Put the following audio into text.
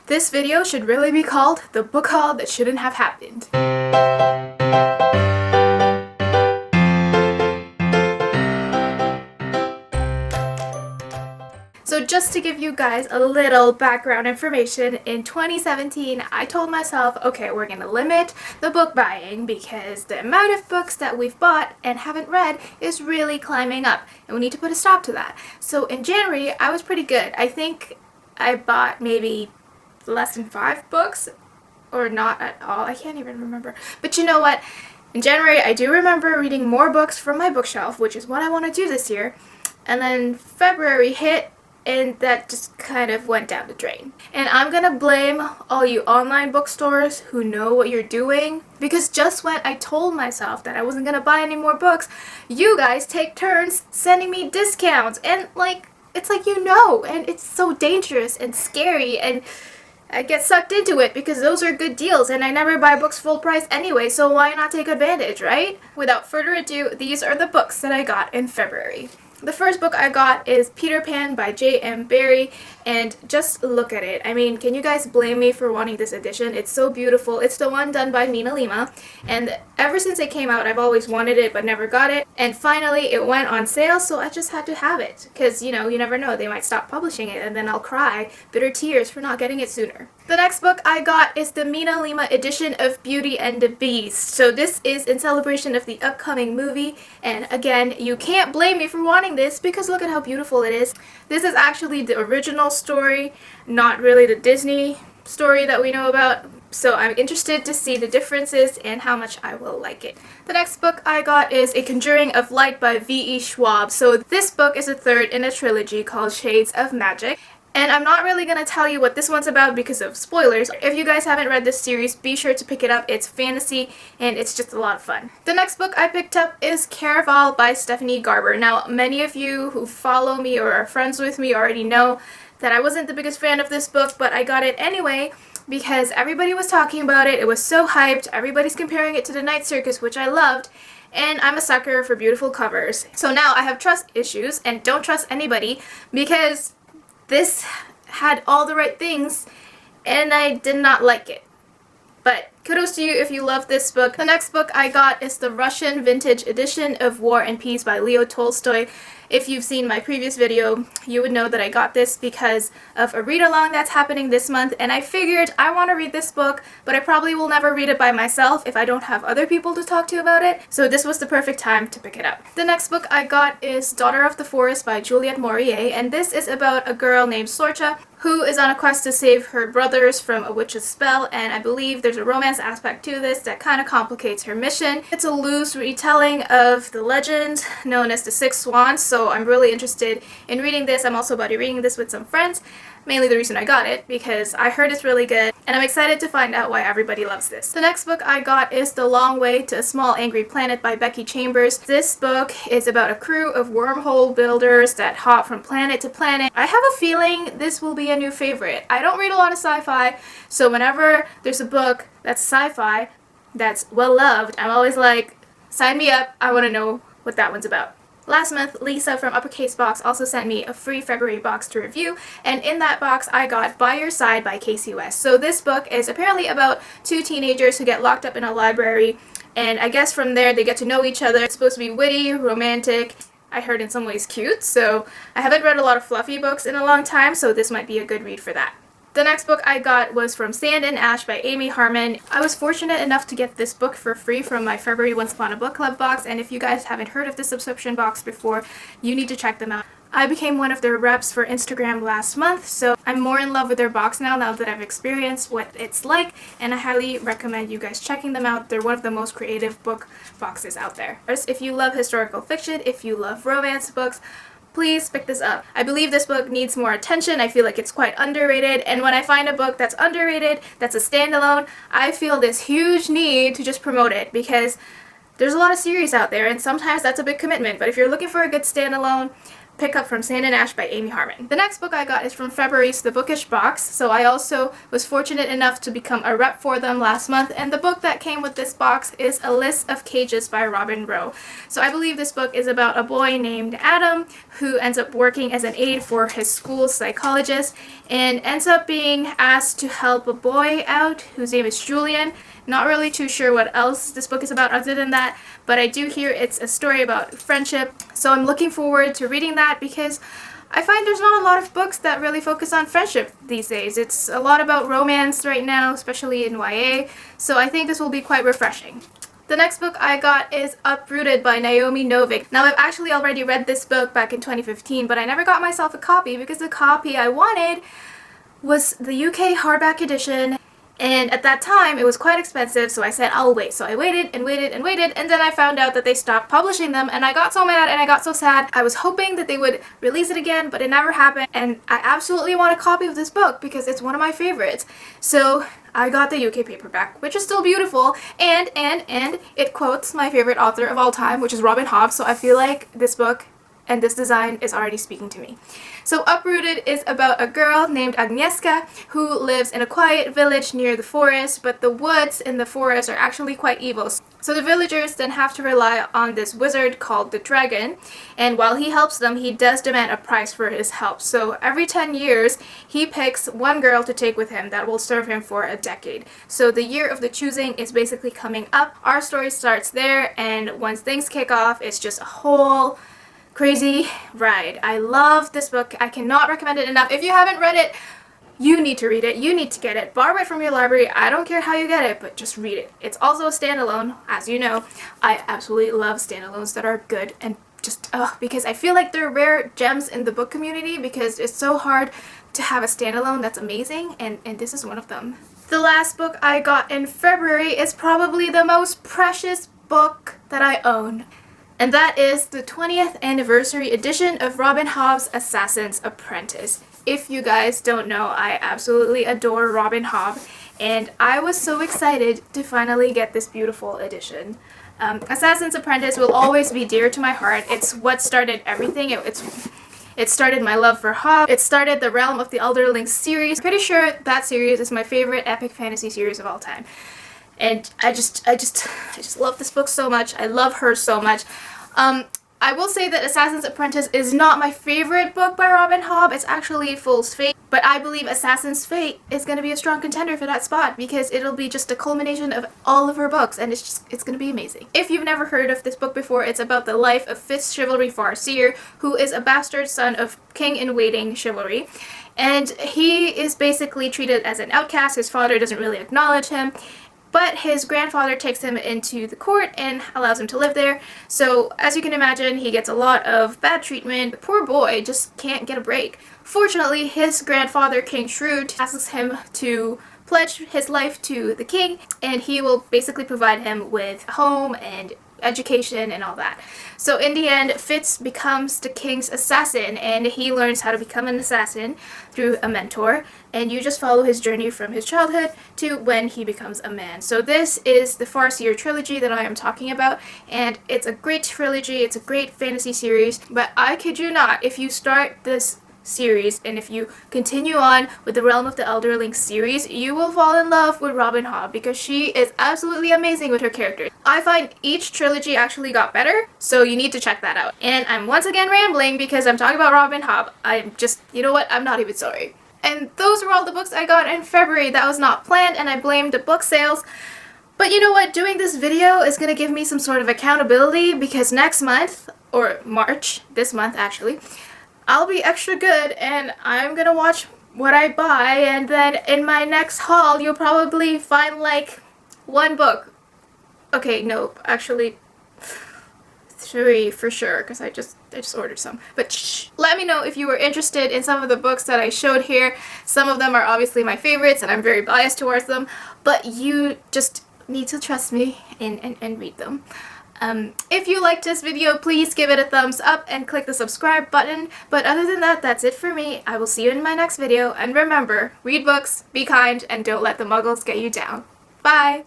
This video should really be called The Book Haul That Shouldn't Have Happened. So just to give you guys a little background information, in 2017 I told myself, okay, we're gonna limit the book buying because the amount of books that we've bought and haven't read is really climbing up and we need to put a stop to that. So in January I was pretty good. I think I bought maybe less than 5 books or not at all. I can't even remember. But you know what? In January I do remember reading more books from my bookshelf, which is what I want to do this year. And then February hit and that just kind of went down the drain. And I'm gonna blame all you online bookstores who know what you're doing, because just when I told myself that I wasn't gonna buy any more books, you guys take turns sending me discounts, and it's like you know, and it's so dangerous and scary, and I get sucked into it because those are good deals and I never buy books full price anyway, so why not take advantage, right? Without further ado, these are the books that I got in February. The first book I got is Peter Pan by J.M. Barrie, and just look at it. I mean, can you guys blame me for wanting this edition? It's so beautiful. It's the one done by Mina Lima, and ever since it came out I've always wanted it but never got it, and finally it went on sale, so I just had to have it because, you know, you never know, they might stop publishing it and then I'll cry bitter tears for not getting it sooner. The next book I got is the Mina Lima edition of Beauty and the Beast. So this is in celebration of the upcoming movie, and again, you can't blame me for wanting this because look at how beautiful it is. This is actually the original story, not really the Disney story that we know about, so I'm interested to see the differences and how much I will like it. The next book I got is A Conjuring of Light by V.E. Schwab. So this book is the third in a trilogy called Shades of Magic. And I'm not really going to tell you what this one's about because of spoilers. If you guys haven't read this series, be sure to pick it up. It's fantasy and it's just a lot of fun. The next book I picked up is Caraval by Stephanie Garber. Now, many of you who follow me or are friends with me already know that I wasn't the biggest fan of this book, but I got it anyway because everybody was talking about it. It was so hyped. Everybody's comparing it to The Night Circus, which I loved. And I'm a sucker for beautiful covers. So now I have trust issues and don't trust anybody because this had all the right things and I did not like it. But kudos to you if you love this book. The next book I got is the Russian vintage edition of War and Peace by Leo Tolstoy. If you've seen my previous video, you would know that I got this because of a read-along that's happening this month, and I figured I want to read this book, but I probably will never read it by myself if I don't have other people to talk to about it, so this was the perfect time to pick it up. The next book I got is Daughter of the Forest by Juliette Maurier, and this is about a girl named Sorcha who is on a quest to save her brothers from a witch's spell, and I believe there's a romance aspect to this that kind of complicates her mission. It's a loose retelling of the legend known as the Six Swans, so I'm really interested in reading this. I'm also buddy reading this with some friends. Mainly the reason I got it because I heard it's really good and I'm excited to find out why everybody loves this. The next book I got is The Long Way to a Small Angry Planet by Becky Chambers. This book is about a crew of wormhole builders that hop from planet to planet. I have a feeling this will be a new favorite. I don't read a lot of sci-fi, so whenever there's a book that's sci-fi that's well loved, I'm always like, sign me up, I want to know what that one's about. Last month, Lisa from Uppercase Box also sent me a free February box to review, and in that box I got By Your Side by Casey West. So this book is apparently about 2 teenagers who get locked up in a library, and I guess from there they get to know each other. It's supposed to be witty, romantic, I heard in some ways cute, so I haven't read a lot of fluffy books in a long time, so this might be a good read for that. The next book I got was From Sand and Ash by Amy Harmon. I was fortunate enough to get this book for free from my February Once Upon a Book Club box, and if you guys haven't heard of the subscription box before, you need to check them out. I became one of their reps for Instagram last month, so I'm more in love with their box now that I've experienced what it's like, and I highly recommend you guys checking them out. They're one of the most creative book boxes out there. If you love historical fiction, if you love romance books, please pick this up. I believe this book needs more attention. I feel like it's quite underrated, and when I find a book that's underrated, that's a standalone, I feel this huge need to just promote it because there's a lot of series out there and sometimes that's a big commitment, but if you're looking for a good standalone, pickup from Sand and Ash by Amy Harmon. The next book I got is from February's The Bookish Box, so I also was fortunate enough to become a rep for them last month, and the book that came with this box is A List of Cages by Robin Rowe. So I believe this book is about a boy named Adam who ends up working as an aide for his school psychologist and ends up being asked to help a boy out whose name is Julian. Not really too sure what else this book is about other than that, but I do hear it's a story about friendship, so I'm looking forward to reading that because I find there's not a lot of books that really focus on friendship these days. It's a lot about romance right now, especially in YA, so I think this will be quite refreshing. The next book I got is Uprooted by Naomi Novik. Now, I've actually already read this book back in 2015, but I never got myself a copy because the copy I wanted was the UK hardback edition. And at that time, it was quite expensive, so I said, I'll wait. So I waited and waited and waited, and then I found out that they stopped publishing them, and I got so mad and I got so sad. I was hoping that they would release it again, but it never happened, and I absolutely want a copy of this book because it's one of my favorites. So I got the UK paperback, which is still beautiful, and it quotes my favorite author of all time, which is Robin Hobb, so I feel like this book and this design is already speaking to me. So Uprooted is about a girl named Agnieszka who lives in a quiet village near the forest, but the woods in the forest are actually quite evil. So the villagers then have to rely on this wizard called the Dragon, and while he helps them, he does demand a price for his help. So every 10 years, he picks one girl to take with him that will serve him for a decade. So the year of the choosing is basically coming up. Our story starts there, and once things kick off, it's just a whole crazy ride. I love this book. I cannot recommend it enough. If you haven't read it, you need to read it. You need to get it. Borrow it from your library. I don't care how you get it, but just read it. It's also a standalone, as you know. I absolutely love standalones that are good and just, because I feel like they're rare gems in the book community because it's so hard to have a standalone that's amazing, and this is one of them. The last book I got in February is probably the most precious book that I own. And that is the 20th anniversary edition of Robin Hobb's Assassin's Apprentice. If you guys don't know, I absolutely adore Robin Hobb, and I was so excited to finally get this beautiful edition. Assassin's Apprentice will always be dear to my heart. It's what started everything. It started my love for Hobb. It started the Realm of the Elderling series. Pretty sure that series is my favorite epic fantasy series of all time. And I just love this book so much. I love her so much. I will say that Assassin's Apprentice is not my favorite book by Robin Hobb. It's actually Fool's Fate. But I believe Assassin's Fate is going to be a strong contender for that spot because it'll be just a culmination of all of her books, and it's going to be amazing. If you've never heard of this book before, it's about the life of 5th Chivalry Farseer, who is a bastard son of King-in-Waiting Chivalry. And he is basically treated as an outcast. His father doesn't really acknowledge him. But his grandfather takes him into the court and allows him to live there. So, as you can imagine, he gets a lot of bad treatment. The poor boy just can't get a break. Fortunately, his grandfather, King Shrewd, asks him to pledge his life to the king, and he will basically provide him with a home and education and all that. So in the end, Fitz becomes the king's assassin, and he learns how to become an assassin through a mentor, and you just follow his journey from his childhood to when he becomes a man. So this is the Farseer trilogy that I am talking about, and it's a great trilogy, it's a great fantasy series, but I kid you not, if you start this series and if you continue on with the Realm of the Elderling series, you will fall in love with Robin Hobb because she is absolutely amazing with her characters. I find each trilogy actually got better, so you need to check that out. And I'm once again rambling because I'm talking about Robin Hobb. I'm just, you know what, I'm not even sorry. And those were all the books I got in February. That was not planned, and I blamed the book sales. But you know what, doing this video is going to give me some sort of accountability because next month, or March, this month actually, I'll be extra good and I'm gonna watch what I buy, and then in my next haul you'll probably find like one book. Okay, no, actually 3 for sure because I just ordered some. But shh, let me know if you were interested in some of the books that I showed here. Some of them are obviously my favorites and I'm very biased towards them, but you just need to trust me and read them. If you liked this video, please give it a thumbs up and click the subscribe button. But other than that, that's it for me. I will see you in my next video. And remember, read books, be kind, and don't let the muggles get you down. Bye!